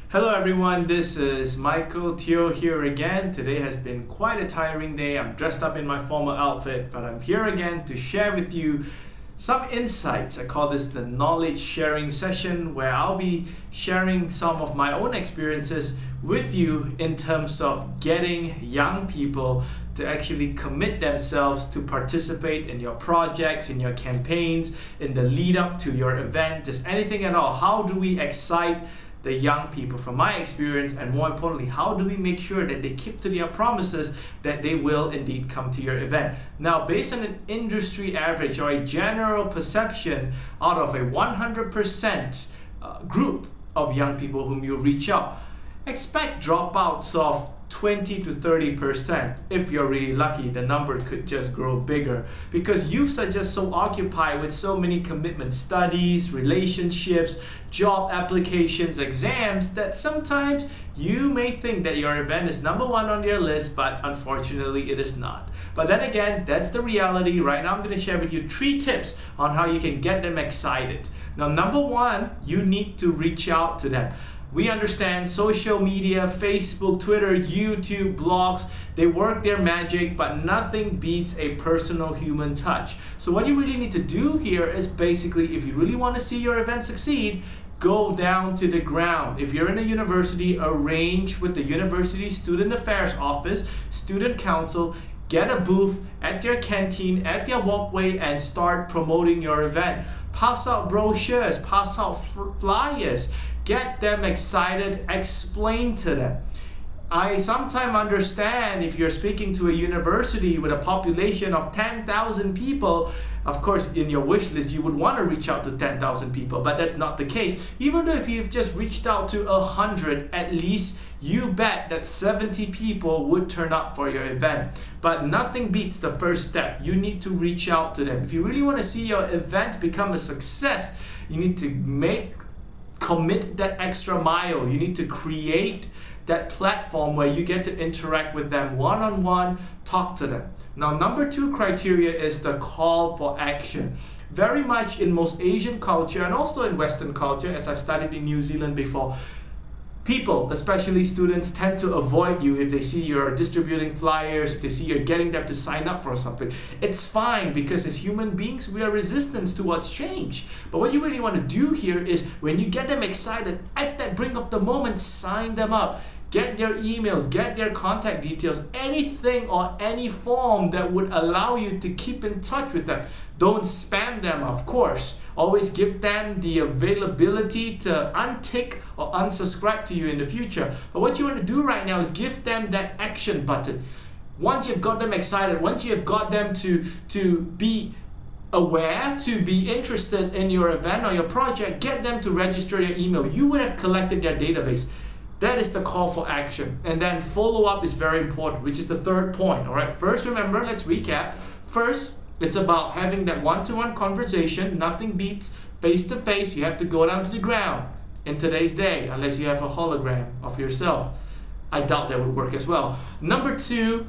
Hello everyone, this is Teoh here again. Today has been quite a tiring day. I'm dressed up in my formal outfit, but I'm here again to share with you some insights. I call this the knowledge sharing session, where I'll be sharing some of my own experiences with you in terms of getting young people to actually commit themselves to participate in your projects, in your campaigns, in the lead up to your event, just anything at all. How do we excite the young people from my experience, and more importantly, how do we make sure that they keep to their promises that they will indeed come to your event? Now, based on an industry average or a general perception, out of a 100% group of young people whom you reach out, expect dropouts of 20 to 30%. If you're really lucky, the number could just grow bigger because youths are just so occupied with so many commitments, studies, relationships, job applications, exams, that sometimes you may think that your event is number one on your list, but unfortunately it is not. But then again, that's the reality. Right now I'm going to share with you 3 tips on how you can get them excited. Now, number 1, you need to reach out to them. We understand social media, Facebook, Twitter, YouTube, blogs, they work their magic, but nothing beats a personal human touch. So what you really need to do here is basically, if you really want to see your event succeed, go down to the ground. If you're in a university, arrange with the university student affairs office, student council, get a booth at their canteen, at their walkway, and start promoting your event. Pass out brochures, pass out flyers, get them excited, explain to them. I sometimes understand if you're speaking to a university with a population of 10,000 people, of course in your wish list you would want to reach out to 10,000 people, but that's not the case. Even though if you've just reached out to 100, at least you bet that 70 people would turn up for your event. But nothing beats the first step. You need to reach out to them. If you really want to see your event become a success, you need to commit that extra mile. You need to create that platform where you get to interact with them one-on-one, talk to them. Now, number 2 criteria is the call for action. Very much in most Asian culture and also in Western culture, as I've studied in New Zealand before, people, especially students, tend to avoid you if they see you're distributing flyers, if they see you're getting them to sign up for something. It's fine, because as human beings, we are resistant towards change. But what you really want to do here is, when you get them excited, at that brink of the moment, sign them up. Get their emails, get their contact details, anything or any form that would allow you to keep in touch with them. Don't spam them, of course. Always give them the availability to untick or unsubscribe to you in the future. But what you want to do right now is give them that action button. Once you've got them excited, once you've got them to be aware, to be interested in your event or your project, get them to register your email. You would have collected their database. That is the call for action. And then follow-up is very important, which is the 3rd point. All right. First, remember, let's recap. First, it's about having that one-to-one conversation. Nothing beats face-to-face. You have to go down to the ground in today's day, unless you have a hologram of yourself. I doubt that would work as well. Number 2,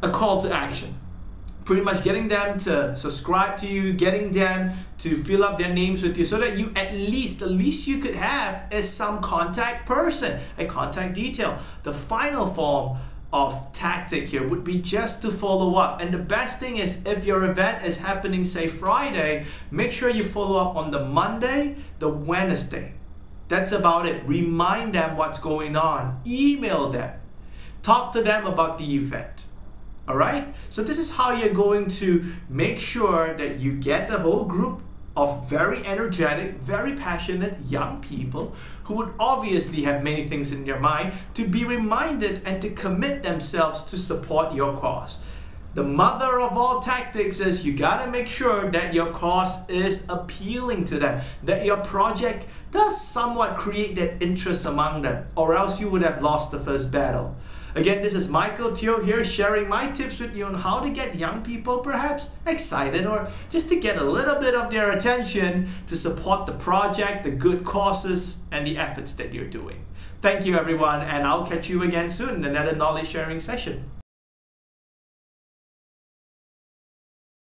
a call to action. Pretty much getting them to subscribe to you, getting them to fill up their names with you, so that you the least you could have is some contact person, a contact detail. The final form of tactic here would be just to follow up. And the best thing is, if your event is happening, say Friday, make sure you follow up on the Monday, the Wednesday. That's about it. Remind them what's going on. Email them. Talk to them about the event. All right, so this is how you're going to make sure that you get the whole group of very energetic, very passionate young people who would obviously have many things in their mind to be reminded and to commit themselves to support your cause. The mother of all tactics is you gotta make sure that your cause is appealing to them, that your project does somewhat create that interest among them, or else you would have lost the first battle. Again, this is Teoh here, sharing my tips with you on how to get young people perhaps excited, or just to get a little bit of their attention to support the project, the good causes, and the efforts that you're doing. Thank you everyone, and I'll catch you again soon in another knowledge sharing session.